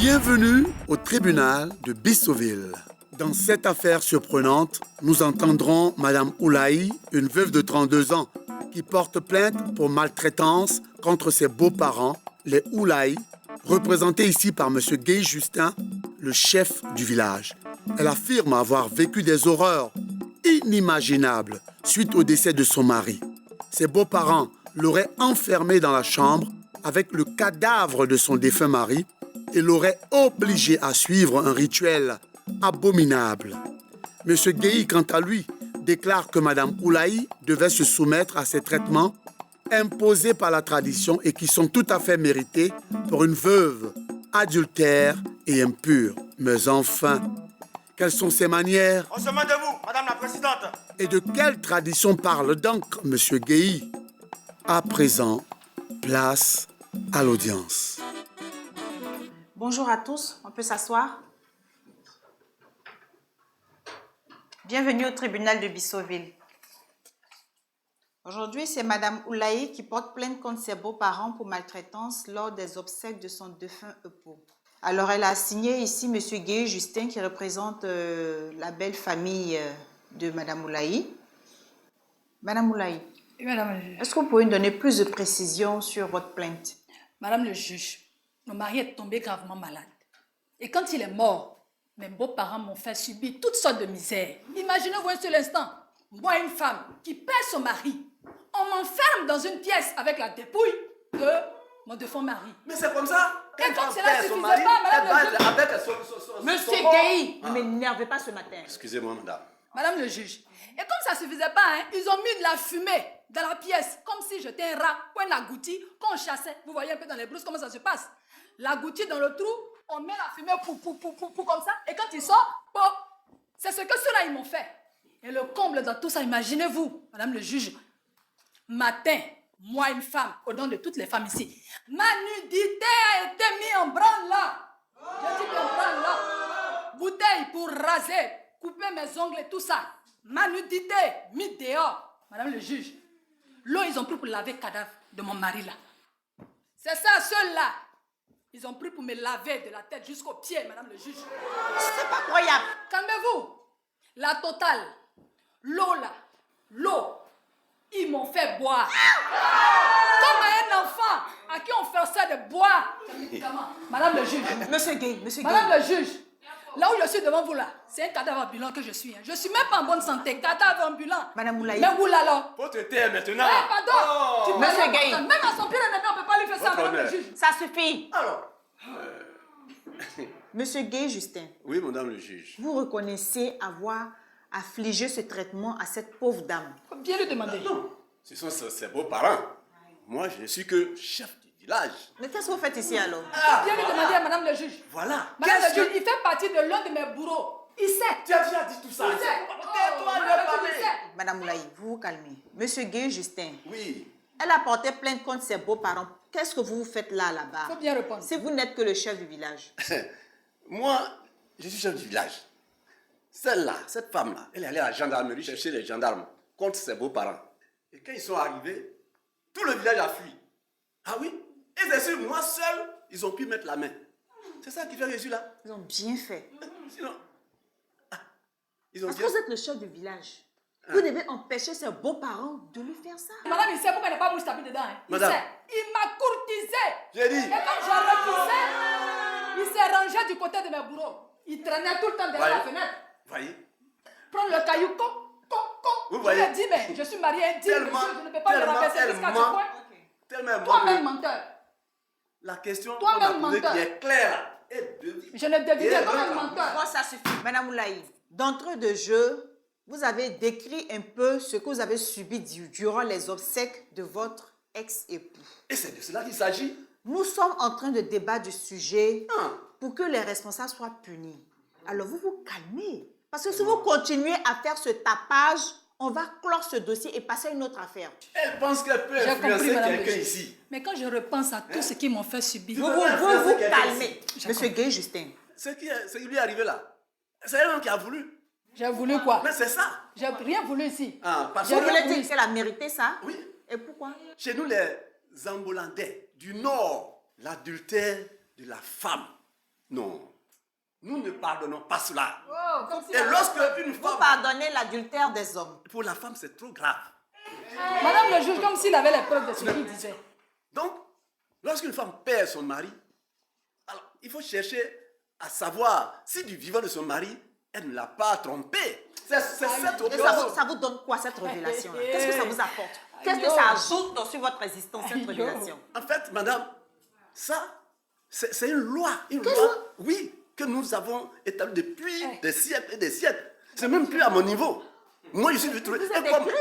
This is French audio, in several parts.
Bienvenue au tribunal de Bissoville. Dans cette affaire surprenante, nous entendrons Madame Oulahi, une veuve de 32 ans, qui porte plainte pour maltraitance contre ses beaux-parents, les Oulahi, représentés ici par M. Guy Justin, le chef du village. Elle affirme avoir vécu des horreurs inimaginables suite au décès de son mari. Ses beaux-parents l'auraient enfermée dans la chambre avec le cadavre de son défunt mari et l'auraient obligé à suivre un rituel abominable. M. Gueye, quant à lui, déclare que Mme Oulahi devait se soumettre à ces traitements imposés par la tradition et qui sont tout à fait mérités pour une veuve adultère et impure. Mais enfin, quelles sont ses manières? On se met debout, Madame la Présidente. Et de quelle tradition parle donc M. Gueye? À présent, place à l'audience. Bonjour à tous, on peut s'asseoir. Bienvenue au tribunal de Bissoville. Aujourd'hui, c'est Madame Oulahi qui porte plainte contre ses beaux-parents pour maltraitance lors des obsèques de son défunt époux. Alors, elle a assigné ici M. Guy Justin qui représente la belle famille de Madame Oulahi. Madame Oulahi, Oui, madame le juge. est-ce que vous pouvez nous donner plus de précisions sur votre plainte? Madame le juge, mon mari est tombé gravement malade. Et quand il est mort, mes beaux-parents m'ont fait subir toutes sortes de misères. Imaginez-vous un seul instant, moi, une femme qui perd son mari, on m'enferme dans une pièce avec la dépouille de mon défunt mari. Mais c'est comme ça. Et comme cela ne suffisait pas, madame le juge. Monsieur Gueye, ne m'énervez pas ce matin. Excusez-moi, madame. Madame le juge, et comme ça ne suffisait pas, hein, ils ont mis de la fumée dans la pièce, comme si j'étais un rat ou un agouti qu'on chassait. Vous voyez un peu dans les brousses comment ça se passe. L'agouti dans le trou, on met la fumée pour comme ça, et quand il sort, c'est ce que ceux-là ils m'ont fait. Et le comble dans tout ça, imaginez-vous, madame le juge, matin, moi une femme, au nom de toutes les femmes ici, ma nudité a été mise en branle là. J'ai dit en branle là. Bouteille pour raser, couper mes ongles et tout ça. Ma nudité mise dehors, madame le juge. L'eau, ils ont pris pour laver le cadavre de mon mari là. C'est ça, ceux-là. Ils ont pris pour me laver de la tête jusqu'aux pieds, madame le juge. C'est pas croyable. Calmez-vous. La totale. L'eau là. L'eau. Ils m'ont fait boire. Comme à un enfant à qui on forçait de boire des médicaments. Madame le juge. Monsieur Gueye, Madame le juge. Là où je suis devant vous là, c'est un cadavre ambulant que je suis. Je suis même pas en bonne santé. Cadavre ambulant. Madame Oulahi. Mais vous là alors. Faut te taire maintenant. Eh, pardon. Tu Monsieur peux- Gueye. Même à son pire ennemi, on ne peut pas lui faire ça, Votre madame le honneur. juge. Ça suffit. Alors. Monsieur Guy Justin, Oui, madame le juge. vous reconnaissez avoir affligé ce traitement à cette pauvre dame. Faut bien lui demander. Non, ce sont ses beaux-parents. Moi, je ne suis que chef du village. Mais qu'est-ce que vous faites ici alors? Bien lui demander à madame le juge. Voilà. Madame le Qu'est-ce juge, que... il fait partie de l'un de mes bourreaux. Il sait. Tu as déjà dit tout ça. Il sait. Tais-toi, Madame ne le juge, parler. il sait. Madame Oulahi, vous vous calmez. Monsieur Guy Justin, Oui. elle a porté plainte contre ses beaux-parents. Qu'est-ce que vous faites là-bas? Faut bien répondre. Si vous n'êtes que le chef du village. Moi, je suis chef du village. Celle-là, cette femme-là, elle est allée à la gendarmerie chercher les gendarmes contre ses beaux-parents. Et quand ils sont arrivés, tout le village a fui. Ah oui? Et c'est sûr, moi seul, ils ont pu mettre la main. C'est ça qui fait que je suis là. Ils ont bien fait. Sinon, ils ont Parce que bien... vous êtes le chef du village. Vous devez empêcher ses beaux-parents de lui faire ça. Madame, il sait pourquoi il n'a pas mouche tapis dedans. Hein. Madame. Il sait. Il m'a courtisé. J'ai dit. Et comme j'ai refusé, il s'est rangé du côté de mes bourreaux. Il traînait tout le temps derrière la fenêtre. Voyez? Prendre le caillou, Vous Je voyez? lui ai dit, mais je suis mariée indigne, Tellement, monsieur, je ne peux pas me rabaisser elle jusqu'à ce ment. point. Tellement elle ment Toi-même que menteur. la question Toi-même qu'on m'a posée menteur. qui est claire là, elle devine. Je ne devinais Et toi-même voilà. menteur. Moi, ça suffit. Madame Oulahi, d'entrée de jeu, vous avez décrit un peu ce que vous avez subi durant les obsèques de votre ex-époux. Et c'est de cela qu'il s'agit. Nous sommes en train de débattre du sujet Ah. pour que les responsables soient punis. Alors, vous vous calmez. Parce que si vous continuez à faire ce tapage, on va clore ce dossier et passer à une autre affaire. Elle pense qu'elle peut J'ai compris, influencer madame le quelqu'un juge. ici. Mais quand je repense à tout ce qu'ils m'ont fait subir, Vous peux vous quelqu'un calmez. J'ai Monsieur compris. Guy Justin, Ce qui lui est arrivé là, c'est elle-même qui a voulu. j'ai voulu quoi? Mais c'est ça. J'ai rien voulu ici. Ah, parce vous J'ai que rien voulez dire voulu. qu'elle a mérité ça? Oui. Et pourquoi? Chez nous, les Ambulandais du Nord, l'adultère de la femme, Non. Nous ne pardonnons pas cela. Oh, comme si Et lorsque une Vous femme... pardonnez l'adultère des hommes. Pour la femme, c'est trop grave. Madame le juge, comme s'il avait les preuves de ce qu'il disait. Donc, lorsqu'une femme perd son mari, alors il faut chercher à savoir si du vivant de son mari, elle ne l'a pas trompé. C'est cette Et opération. ça vous donne quoi cette révélation-là? Qu'est-ce que ça vous apporte? Qu'est-ce que Aïe, ça oh. ajoute sur votre existence, cette Aïe, oh. révélation? En fait, madame, ça, c'est une loi. Une Quelle loi, loi? oui, que nous avons établie depuis Eh. des siècles et des siècles. C'est même plus à mon niveau. Moi, je suis venu trouver... Vous êtes des criminels!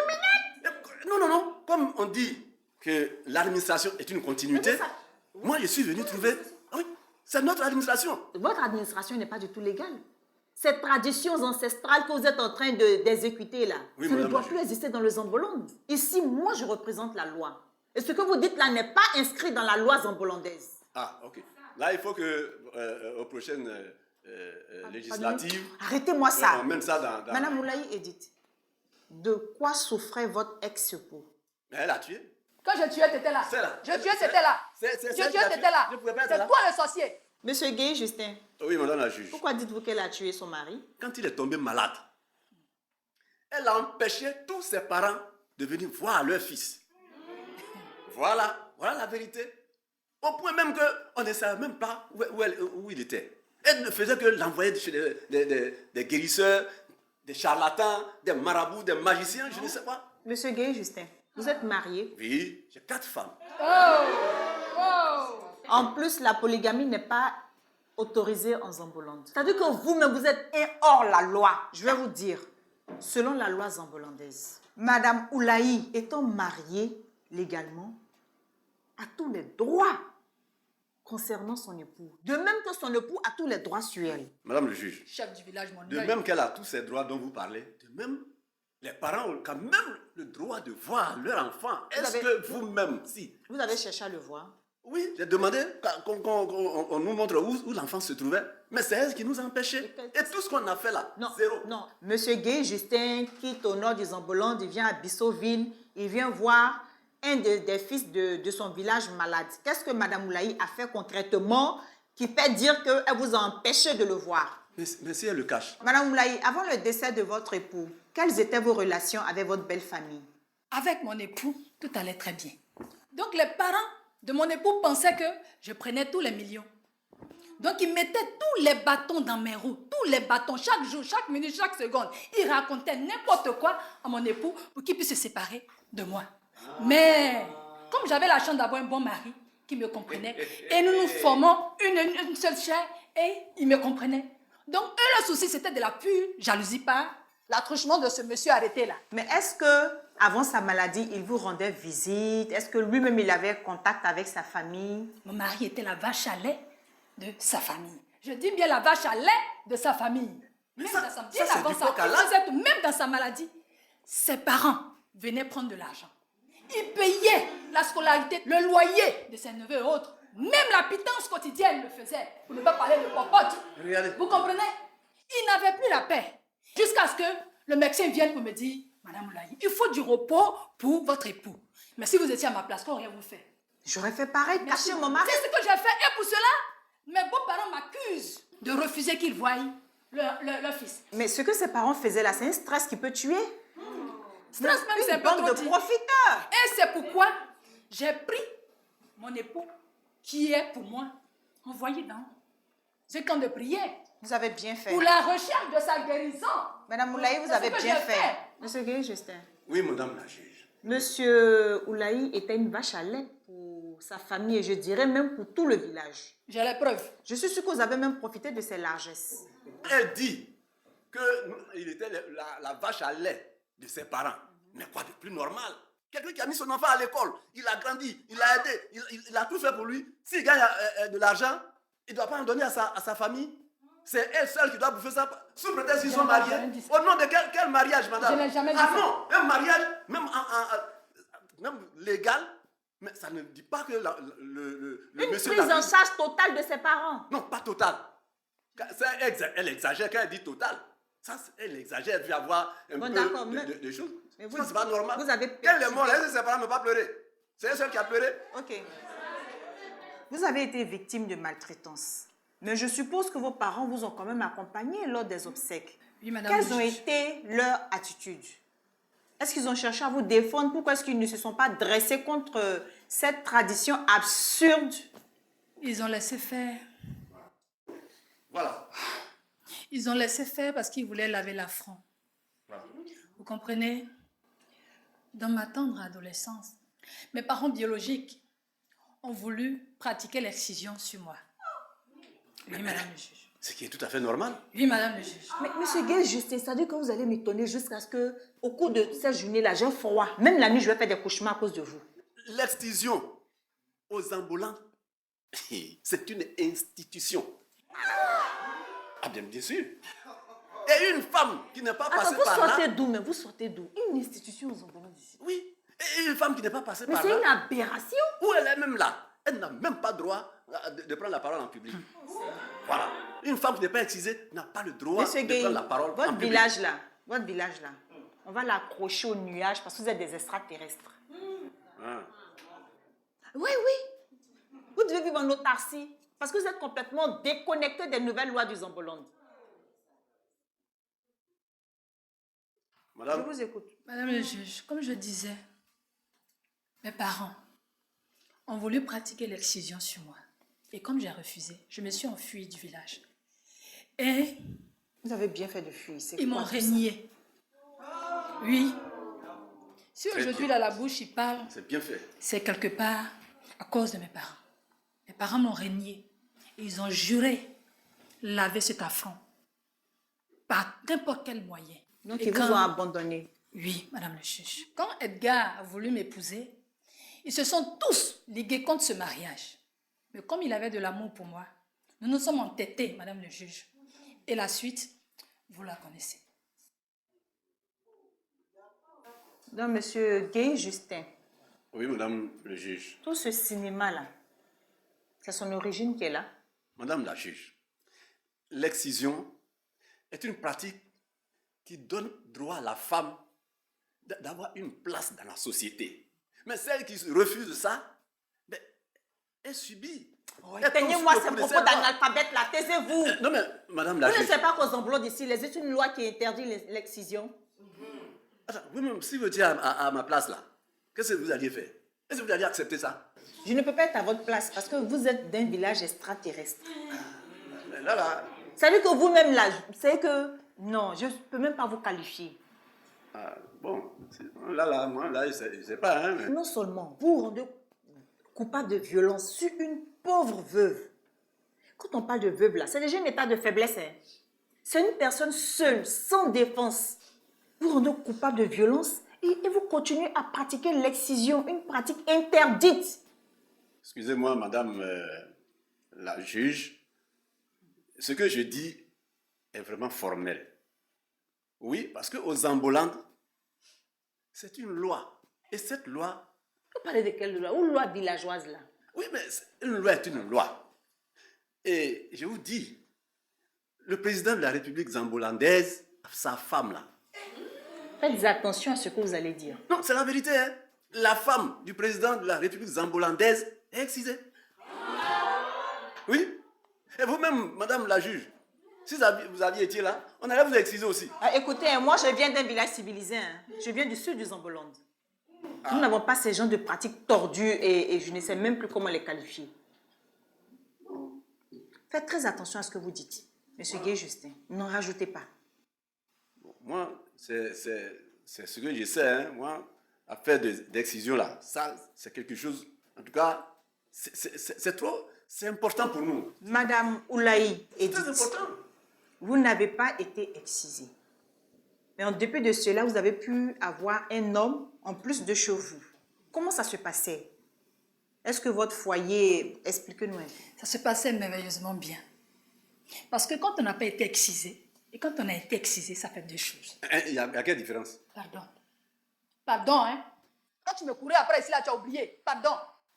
Non. Comme on dit que l'administration est une continuité, Mais ça- moi, je suis venu trouver... Oui, c'est notre administration. Votre administration n'est pas du tout légale. Ces traditions ancestrales que vous êtes en train d'exécuter là, Oui, ça ne madame doit la plus juge. exister dans le Zambolonde. Ici, moi, je représente la loi. Et ce que vous dites là n'est pas inscrit dans la loi zambolandaise. Ah, ok. Là, il faut que aux prochaines législatives, Arrêtez-moi ça. on mène ça dans... Madame Moulaye Edith, de quoi souffrait votre ex-époux? Mais elle a tué. Quand je tuais, t'étais là. C'est là. Je tuais, t'étais là. C'est Je celle tuais, qui a tué. t'étais là. Je pouvais pas être C'est là. toi le sorcier. Monsieur Gay Justin, Oui, madame la juge. pourquoi dites-vous qu'elle a tué son mari? Quand il est tombé malade, elle a empêché tous ses parents de venir voir leur fils. Voilà la vérité. Au point même qu'on ne savait même pas où il était. Elle ne faisait que l'envoyer chez des guérisseurs, des charlatans, des marabouts, des magiciens, je ne sais pas. Monsieur Gay Justin, vous êtes marié. Oui, j'ai 4 femmes. En plus, la polygamie n'est pas autorisée en Zambolande. C'est-à-dire que vous-même, vous êtes hors la loi. Je vais vous dire, selon la loi zambolandaise, Madame Oulaï étant mariée légalement, a tous les droits concernant son époux. De même que son époux a tous les droits sur elle. Madame le juge, Chef du village, mon de œil. même qu'elle a tous ces droits dont vous parlez, de même, les parents ont quand même le droit de voir leur enfant. Est-ce avez- que vous-même, si... Vous avez cherché à le voir. Oui, j'ai demandé qu'on nous montre où l'enfant se trouvait, mais c'est elle qui nous a empêchés. Et tout ce qu'on a fait là, Non, zéro. non. Monsieur Gay Justin quitte au nord du Zambolande, il vient à Bissoville, il vient voir un des fils de son village malade. Qu'est-ce que Madame Oulaï a fait concrètement qui fait dire qu'elle vous a empêché de le voir? Mais si elle le cache. Madame Oulaï, avant le décès de votre époux, quelles étaient vos relations avec votre belle famille? Avec mon époux, tout allait très bien. Donc les parents de mon époux pensaient que je prenais tous les millions. Donc ils mettaient tous les bâtons dans mes roues, tous les bâtons, chaque jour, chaque minute, chaque seconde. Ils racontaient n'importe quoi à mon époux pour qu'il puisse se séparer de moi. Mais comme j'avais la chance d'avoir un bon mari qui me comprenait, et nous nous formons une seule chair, et il me comprenait. Donc eux, le souci, c'était de la pure jalousie par l'attrouchement de ce monsieur arrêté là. Mais est-ce que avant sa maladie, il vous rendait visite? Est-ce que lui-même, il avait contact avec sa famille? Mon mari était la vache à lait de sa famille. Je dis bien la vache à lait de sa famille. Même ça- dans sa, ça, bien c'est avant du ça, coq à il l'âne. faisait tout. Même dans sa maladie, ses parents venaient prendre de l'argent. Ils payaient la scolarité, le loyer de ses neveux et autres. Même la pitance quotidienne le faisait. Pour ne pas parler de popote. Regardez. Vous comprenez? Il n'avait plus la paix. Jusqu'à ce que le médecin vienne pour me dire, Madame Oulaï, il faut du repos pour votre époux. Mais si vous étiez à ma place, qu'auriez-vous fait? J'aurais fait pareil, Merci. cacher mon mari. C'est ce que j'ai fait. Et pour cela, mes beaux-parents m'accusent de refuser qu'ils voient leur fils. Mais ce que ses parents faisaient là, c'est un stress qui peut tuer. Stress même, c'est un Une peu bande trop de dit. profiteurs. Et c'est pourquoi j'ai pris mon époux, qui est pour moi envoyé dans ce camp de prière Vous avez bien fait. pour la recherche de sa guérison. Madame Oulaï, vous C'est avez ce que bien j'ai fait. Monsieur Gay Justin. Oui, madame la juge. Monsieur Oulaï était une vache à lait pour sa famille et je dirais même pour tout le village. J'ai les preuves. Je suis sûre que vous avez même profité de ses largesses. Elle dit qu'il était la vache à lait de ses parents. Mais quoi de plus normal? Quelqu'un qui a mis son enfant à l'école, il a grandi, il a aidé, il a tout fait pour lui. S'il gagne de l'argent, il ne doit pas en donner à sa famille. C'est elle seule qui doit bouffer ça sous prétexte qu'ils Je sont n'ai mariés. jamais dit ça. Au nom de quel mariage, madame? Je n'ai jamais dit ah ça. non, un mariage, même légal, mais ça ne dit pas que le Une monsieur... prise l'a en fait. charge totale de ses parents. Non, pas total. Elle exagère quand elle dit total. Ça, elle exagère, elle veut avoir un Bon, peu d'accord, mais- de choses. mais vous- Ça, c'est pas normal. vous avez Quand elle est perturbé. morte, ses parents n'ont pas pleuré. C'est elle seule qui a pleuré. Ok. Vous avez été victime de maltraitance. Mais je suppose que vos parents vous ont quand même accompagné lors des obsèques. Oui, madame. Quelles ont été leurs attitudes? Est-ce qu'ils ont cherché à vous défendre? Pourquoi est-ce qu'ils ne se sont pas dressés contre cette tradition absurde? Ils ont laissé faire. Voilà. Ils ont laissé faire parce qu'ils voulaient laver l'affront. Voilà. Vous comprenez? Dans ma tendre adolescence, mes parents biologiques ont voulu pratiquer l'excision sur moi. Oui, madame le juge. Ce qui est tout à fait normal. Oui, madame le juge. Mais monsieur Gay, Justin, ça veut dire que vous allez m'étonner jusqu'à ce que, au cours de cette journée-là, j'ai froid. Même la nuit, je vais faire des cauchemars à cause de vous. L'excision aux ambulants, c'est une institution. Ah bien sûr. Et une femme qui n'est pas passée Attends, par vous là... sortez d'où, mais vous sortez d'où? Une institution aux ambulants d'ici. Oui. Et une femme qui n'est pas passée Mais par c'est là... une aberration. Où elle est même là. Elle n'a même pas droit de prendre la parole en public. Voilà. Une femme qui n'est pas excisée n'a pas le droit Monsieur de Gay, prendre la parole en votre public. village là, on va l'accrocher au nuage parce que vous êtes des extraterrestres. Ah. Oui, oui. Vous devez vivre en autarcie parce que vous êtes complètement déconnecté des nouvelles lois du Zamboland. Je Madame, vous écoute. Madame le juge, comme je disais, mes parents ont voulu pratiquer l'excision sur moi. Et comme j'ai refusé, je me suis enfuie du village. Et Vous avez bien fait de fuir. C'est ils quoi m'ont tout ça? régné. Oui. Si Très aujourd'hui, bien. là, la bouche, il parle, c'est bien fait. c'est quelque part à cause de mes parents. Mes parents m'ont régné. Et ils ont juré laver cet affront par n'importe quel moyen. Donc, Et ils vous quand- ont abandonné. Oui, madame le juge. Quand Edgar a voulu m'épouser, ils se sont tous ligués contre ce mariage. Mais comme il avait de l'amour pour moi, nous nous sommes entêtés, madame le juge. Et la suite, vous la connaissez. Donc, monsieur Gay Justin, Oui, madame le juge. tout ce cinéma-là, c'est son origine qui est là. Madame la juge, l'excision est une pratique qui donne droit à la femme d'avoir une place dans la société. Mais celle qui refuse ça, ben, elle subit. Elle Éteignez-moi tombe ces sous le coup de propos cette loi. d'analphabète là, taisez-vous. Non mais, madame la Vous ne juge, savez pas qu'aux Amblots d'ici, il existe une loi qui interdit l'excision. attends, vous-même, si vous étiez à ma place là, qu'est-ce que vous alliez faire? Est-ce que vous alliez accepter ça? Je ne peux pas être à votre place parce que vous êtes d'un village extraterrestre. Mais là, Ça veut dire que vous-même là, c'est que non, je ne peux même pas vous qualifier. bon, moi, là, je sais pas, hein, mais... Non seulement vous vous rendez coupable de violence sur une pauvre veuve. Quand on parle de veuve là, c'est déjà un état de faiblesse. Hein. C'est une personne seule, sans défense. Vous vous rendez coupable de violence et vous continuez à pratiquer l'excision, une pratique interdite. Excusez-moi, madame la juge, ce que je dis est vraiment formel. Oui, parce qu'aux Zambolandes, c'est une loi. Et cette loi, Vous parlez de quelle loi? Ou loi villageoise là? oui, mais une loi est une loi. Et je vous dis, le président de la République zambolandaise, sa femme là, Faites attention à ce que vous allez dire. non, c'est la vérité, hein. La femme du président de la République zambolandaise est excisée. Oui. Et vous-même, madame la juge, si vous aviez été là, on allait vous exciser aussi. Écoutez, moi je viens d'un village civilisé. Hein. Je viens du sud du Zamboland. Nous n'avons pas ces genres de pratiques tordues et je ne sais même plus comment les qualifier. Faites très attention à ce que vous dites. Monsieur Gay Justin, n'en rajoutez pas. Moi, c'est ce que je sais, hein. Moi, affaire d'excision là, ça, c'est quelque chose, en tout cas, c'est trop, c'est important pour nous. Madame Oulaï C'est Edith, très important. vous n'avez pas été excisée. Mais en dépit de cela, vous avez pu avoir un homme en plus de chez vous. Comment ça se passait? Est-ce que votre foyer... Expliquez-nous un peu. Ça se passait merveilleusement bien. Parce que quand on n'a pas été excisé, et quand on a été excisé, ça fait deux choses. Il y a quelle différence? Pardon. Pardon, hein? Quand tu me courais après ici, là, tu as oublié. Pardon.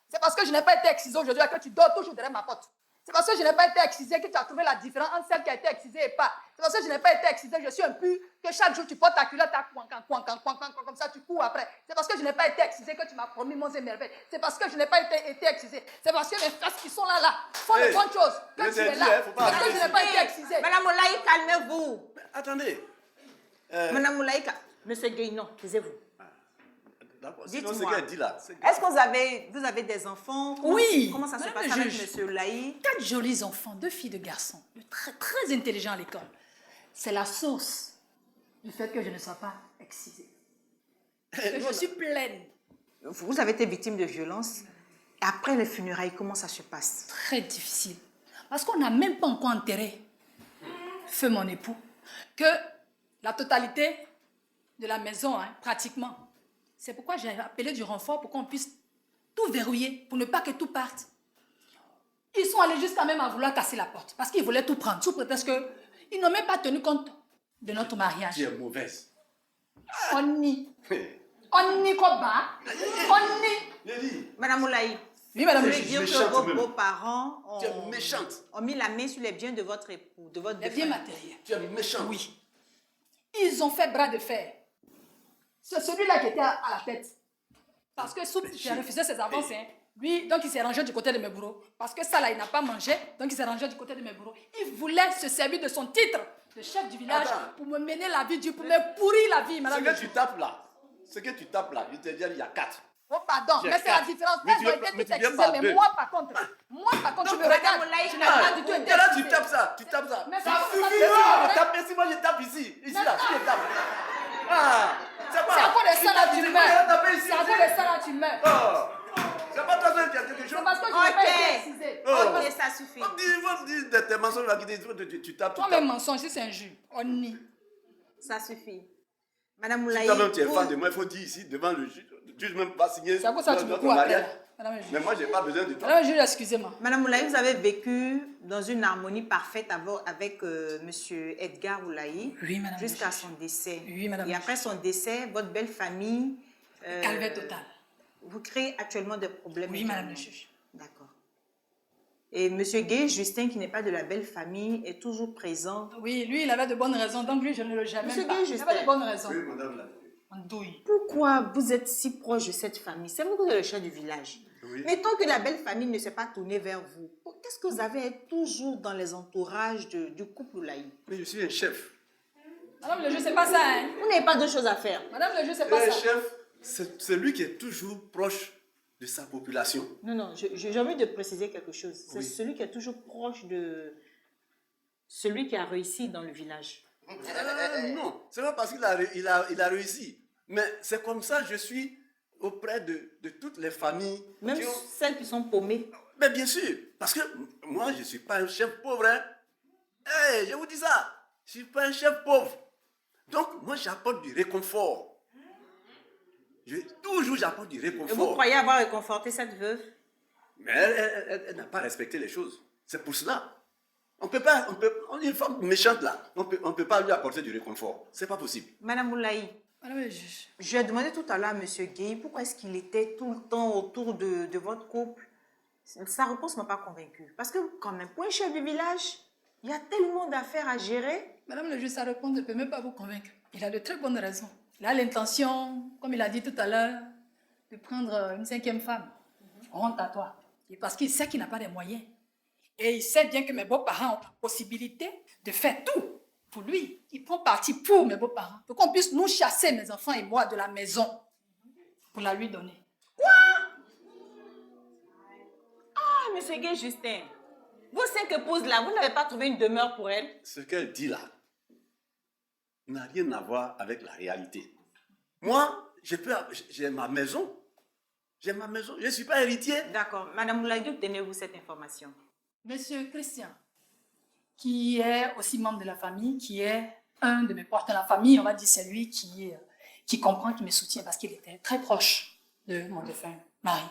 C'est parce que je n'ai pas été excisé aujourd'hui que tu dors toujours derrière ma porte. C'est parce que je n'ai pas été excisé que tu as trouvé la différence entre celle qui a été excisée et pas. C'est parce que je n'ai pas été excisé, je suis un pu, que chaque jour tu portes ta culotte à comme ça tu cours après. C'est parce que je n'ai pas été excisé que tu m'as promis mon merveilles. C'est parce que je n'ai pas été excisé. C'est parce que mes fesses qui sont là, font de bonnes choses. Que je tu t'ai es dit, là. hein, faut pas Parce que arriver je n'ai pas été excisée. Madame Moulaï, calmez-vous. Attendez. Madame Moulaï, Monsieur Gueye, non, taisez-vous. D'accord. Sinon, ce Dites-moi. qu'elle dit là. Est-ce que vous avez des enfants? Oui. Comment ça se Madame passe le avec juge. Monsieur Laï? 4 jolis enfants, 2 filles, 2 garçons, très, très intelligents à l'école. C'est la source du fait que je ne sois pas excisée. Que je suis pleine. Vous avez été victime de violence. Après les funérailles, comment ça se passe? Très difficile. Parce qu'on n'a même pas encore enterré feu mon époux. Que la totalité de la maison, hein, pratiquement. C'est pourquoi j'ai appelé du renfort pour qu'on puisse tout verrouiller, pour ne pas que tout parte. Ils sont allés jusqu'à même à vouloir casser la porte, parce qu'ils voulaient tout prendre, sous prétexte qu'ils n'ont même pas tenu compte de notre mariage. Tu es mauvaise. On nie. On nie quoi bas. On nie. Lady, Madame Moulaï, Oui, madame vous le voulez juge. dire méchante que vos même. beaux-parents tu es méchante. ont mis la main sur les biens de votre époux, de votre Les biens défunt. matériels. Tu es méchante. Oui. Ils ont fait bras de fer. C'est celui-là qui était à la tête. Parce que Soupe, j'ai refusé ses avances. Hein. Lui, donc il s'est rangé du côté de mes bourreaux. Parce que ça, là, il n'a pas mangé. Donc il s'est rangé du côté de mes bourreaux. Il voulait se servir de son titre de chef du village Attends. pour me mener la vie dure, pour me pourrir la vie, Ce madame. que tu tapes là, je te dis, il y a 4. Oh, pardon, J'ai mais c'est la quatre. différence. Mais Elles tu ont viens été pas- mais toutes tu viens excisées, pas mais deux. moi, par contre, je me regarde. Je n'ai pas du tout été Là, tu excisée. tapes ça, tu tapes ça. Mais Ça ça suffit, suffit, là. hein. Tape, moi, je tape ici. Ici, là, si je tape. Ah, c'est pas. C'est à cause de ça, là, tu Moi, meurs. je vais taper ici. C'est à cause de ça, là, tu meurs. Oh. C'est pas toi seul qui a quelque chose. C'est parce que je n'ai pas été Ok, excisée. ok, ça suffit. On dit tes mensonges là qui disent tu tapes, tu Toi-même, tapes. mensonge, si c'est un jus, on nie. Ça suffit. Madame Si Moulaï, toi-même tu es vous- fan de moi, il faut dire ici devant le juge. Le juge même pas signer C'est à cause de ça que tu me notre cours après. mariage. Là. Madame le juge. Mais moi, j'ai pas besoin de toi. Madame le juge, excusez-moi. Madame Moulaï, vous avez vécu dans une harmonie parfaite avec Monsieur Edgar Oulaï Oui, madame jusqu'à le juge. son décès. Oui, madame Et le après son décès, votre belle famille... Calvaire total. Vous créez actuellement des problèmes. Oui, madame le juge. D'accord. Et Monsieur Gay, Justin, qui n'est pas de la belle famille, est toujours présent. Oui, lui, il avait de bonnes raisons, donc lui, je ne le gère même Monsieur pas. Gay, Il avait Justin. de bonnes raisons. Oui, madame la. On douille. Pourquoi vous êtes si proche de cette famille? C'est vous qui êtes le chef du village. Oui. Mais tant que la belle famille ne s'est pas tournée vers vous, qu'est-ce que vous avez à être toujours dans les entourages du couple Oulaï? Mais je suis un chef. Madame le juge, c'est pas ça, hein. Vous n'avez pas d'autre chose à faire. Madame le juge, c'est pas Un ça. chef, c'est lui qui est toujours proche de sa population. Non, non, j'ai envie de préciser quelque chose. C'est Oui. celui qui est toujours proche de celui qui a réussi dans le village. Non, c'est pas parce qu'il a réussi. Mais c'est comme ça je suis auprès de toutes les familles. Même qui ont- celles qui sont paumées. Mais bien sûr, parce que moi, je ne suis pas un chef pauvre. Hein. Hey, je vous dis ça, je ne suis pas un chef pauvre. Donc, moi, j'apporte du réconfort. Toujours, j'apporte du Et vous réconfort. croyez avoir réconforté cette veuve? Mais elle n'a pas respecté les choses. C'est pour cela. On est une femme méchante là. On peut pas lui apporter du réconfort. C'est pas possible. Madame Oulaï, Madame le juge. je lui ai demandé tout à l'heure à Monsieur Gay pourquoi est-ce qu'il était tout le temps autour de votre couple. Sa réponse ne m'a pas convaincue. Parce que quand même, pour un chef du village, il y a tellement d'affaires à gérer. Madame le juge, sa réponse ne peut même pas vous convaincre. Il a de très bonnes raisons. Il a l'intention, comme il a dit tout à l'heure, de prendre une 5e femme. Honte à toi. Et parce qu'il sait qu'il n'a pas les moyens. Et il sait bien que mes beaux-parents ont la possibilité de faire tout pour lui. Il prend parti pour mes beaux-parents. Pour qu'on puisse nous chasser, mes enfants et moi, de la maison. Pour la lui donner. Ah, Monsieur Gay Justin, vos 5 épouses là, vous n'avez pas trouvé une demeure pour elles? Ce qu'elle dit là n'a rien à voir avec la réalité. Moi, j'ai ma maison. J'ai ma maison. Je ne suis pas héritier. D'accord. Madame Oulaï, d'où tenez-vous cette information? Monsieur Christian, qui est aussi membre de la famille, qui est un de mes portes de la famille, on va dire c'est lui qui comprend, qui me soutient parce qu'il était très proche de mon défunt mari.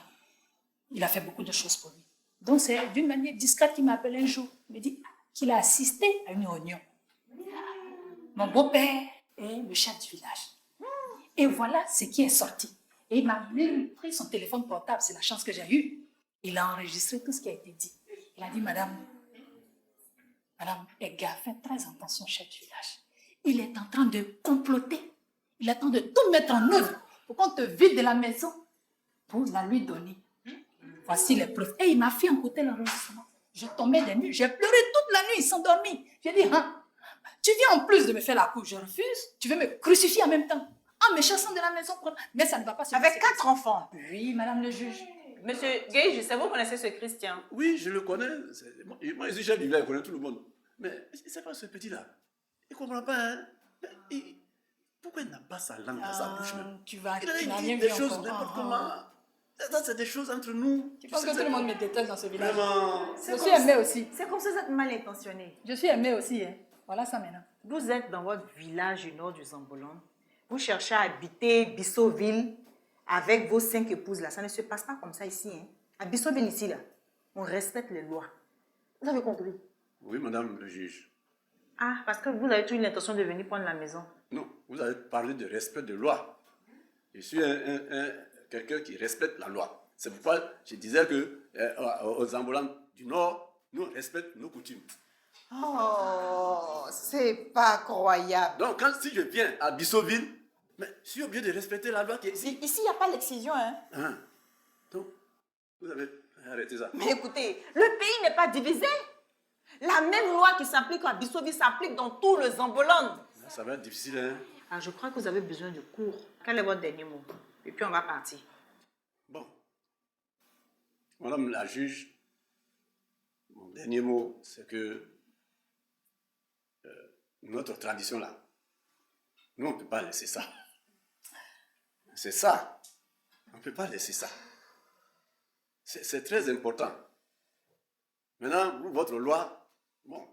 Il a fait beaucoup de choses pour lui. Donc c'est d'une manière discrète qu'il m'a appelé un jour. Il me dit qu'il a assisté à une réunion. Mon beau-père est le chef du village. Et voilà ce qui est sorti. Et il m'a même pris son téléphone portable, c'est la chance que j'ai eue. Il a enregistré tout ce qui a été dit. Il a dit, Madame Edgar, faites très attention, chef du village. Il est en train de comploter. Il est en train de tout mettre en œuvre pour qu'on te vide de la maison pour la lui donner. Voici les preuves. Et il m'a fait écouter l'enregistrement. Je tombais des nuits, j'ai pleuré toute la nuit sans dormir. J'ai dit, hein, tu viens en plus de me faire la cour, je refuse. Tu veux me crucifier en même temps. En me chassant de la maison. Mais ça ne va pas se passer. Avec 4 enfants. Oui, madame le juge. Monsieur Gay, je sais, vous connaissez ce Christian. Oui, je le connais. Moi, je suis chef du village, je connais tout le monde. Mais c'est pas ce petit-là. Il ne comprend pas, hein. Pourquoi il n'a pas sa langue dans sa bouche même? Tu vas, Il tu a n'as dit rien des vu choses encore. n'importe comment. Ça, c'est des choses entre nous. Tu penses que tout le monde me déteste dans ce village? Vraiment. Je suis aimée aussi. C'est comme ça que vous êtes mal intentionné. Je suis aimée aussi, hein. Voilà ça maintenant. Vous êtes dans votre village du nord du Zambolon. Vous cherchez à habiter Bissoville avec vos 5 épouses là. Ça ne se passe pas comme ça ici, hein. À Bissoville ici là, on respecte les lois. Vous avez compris? Oui, madame le juge. Ah, parce que vous avez toujours l'intention de venir prendre la maison. Non, vous avez parlé de respect de loi. Je suis quelqu'un qui respecte la loi. C'est pourquoi je disais que aux ambulants du Nord, nous respectons nos coutumes. Oh, c'est pas croyable. Donc, si je viens à Bissoville, mais je suis obligé de respecter la loi qui est ici. Ici, il n'y a pas l'excision, hein. Hein? Donc, vous avez arrêté ça. Mais écoutez, le pays n'est pas divisé. La même loi qui s'applique à Bissoville s'applique dans tout le Zambolon. Ça va être difficile, hein? Ah, je crois que vous avez besoin de cours. Quel est votre dernier mot? Et puis on va partir. Bon. Madame la juge, mon dernier mot, c'est que notre tradition là, nous on ne peut pas laisser ça. C'est ça. On ne peut pas laisser ça. C'est très important. Maintenant, vous, votre loi, bon,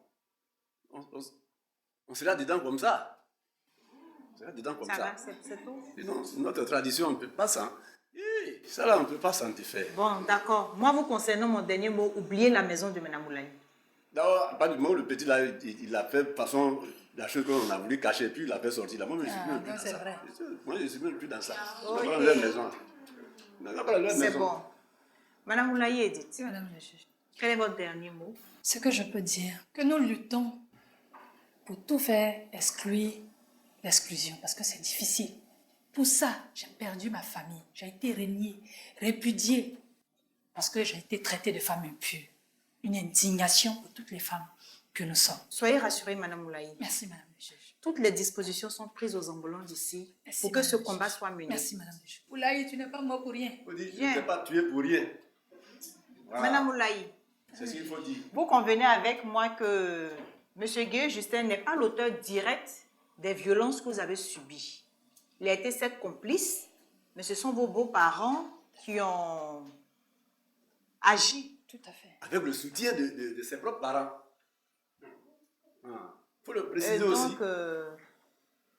on sera dedans comme ça. On sera dedans comme ça. Ça va, c'est tout? Sinon, notre tradition, on ne peut pas s'en... Ça là, on ne peut pas s'en défaire. Bon, d'accord. Moi, vous concernant mon dernier mot, oubliez la maison de Mme Moulani. D'abord, à partir du moment où le petit là, il a fait de façon, la chose qu'on a voulu cacher, puis il a fait sortir là. Moi, je ne suis même plus dans ça. Vrai. Moi, je ne suis même plus dans ça. On Ok. n'a pas la même maison. On n'a pas la même C'est maison. bon. Mme Moulaye Edith, Si, madame le juge. quel est votre dernier mot? Ce que je peux dire, que nous luttons pour tout faire exclure l'exclusion, parce que c'est difficile. Pour ça, j'ai perdu ma famille. J'ai été reniée, répudiée, parce que j'ai été traitée de femme impure. Une indignation pour toutes les femmes que nous sommes. Soyez rassurée, Mme Moulaye. Merci, madame le juge. Toutes les dispositions sont prises aux ambulants d'ici Merci, pour que madame ce le combat juge. soit mené. Merci, madame le juge. Oulaye, tu n'es pas mort pour rien. Il faut dire, je Viens. ne t'ai pas tué pour rien. Voilà. Mme Moulaye, C'est ce qu'il faut dire. vous convenez avec moi que M. Gué Justin n'est pas l'auteur direct des violences que vous avez subies. Il a été certes complice, mais ce sont vos beaux-parents qui ont agi. Tout à fait. Avec le soutien de ses propres parents. Il faut le préciser Et aussi. donc,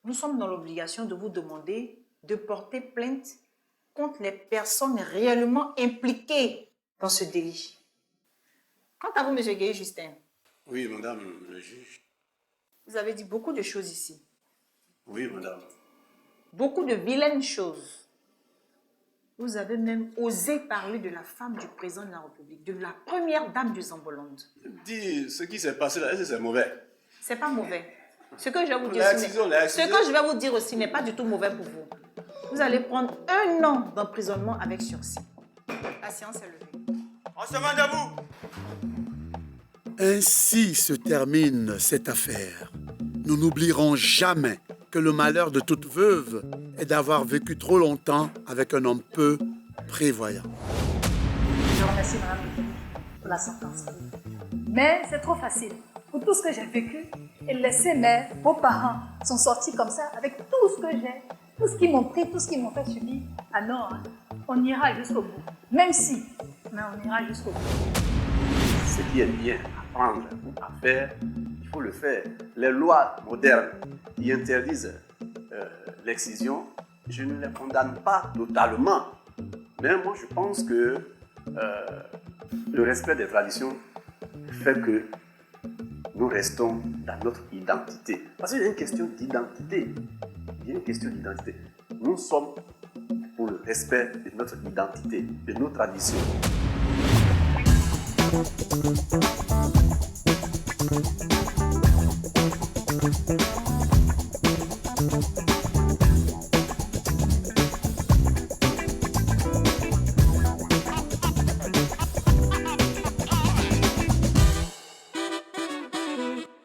nous sommes dans l'obligation de vous demander de porter plainte contre les personnes réellement impliquées dans ce délit. Quant à vous, M. Gué Justin, Oui, madame le juge. vous avez dit beaucoup de choses ici. Oui, madame. Beaucoup de vilaines choses. Vous avez même osé parler de la femme du président de la République, de la première dame du Zambolonde. Dis, ce qui s'est passé là, est-ce que c'est mauvais? C'est pas mauvais. Ce que je vais vous dire La aussi, accusation, la ce accusation. que je vais vous dire aussi n'est pas du tout mauvais pour vous. Vous allez prendre 1 an d'emprisonnement avec sursis. La séance est levée. On se met debout. Ainsi se termine cette affaire. Nous n'oublierons jamais que le malheur de toute veuve est d'avoir vécu trop longtemps avec un homme peu prévoyant. Je remercie madame le juge pour la sentence. Mais c'est trop facile. Pour tout ce que j'ai vécu, et laisser mes beaux-parents sont sortis comme ça avec tout ce que j'ai, tout ce qu'ils m'ont pris, tout ce qu'ils m'ont fait subir. Ah non, hein, on ira jusqu'au bout. Même si, mais on ira jusqu'au bout. Ce qui est bien à prendre ou à faire, il faut le faire. Les lois modernes qui interdisent l'excision, je ne les condamne pas totalement. Mais moi, je pense que le respect des traditions fait que nous restons dans notre identité. Parce qu'il y a une question d'identité. Il y a une question d'identité. Nous sommes pour le respect de notre identité, de nos traditions.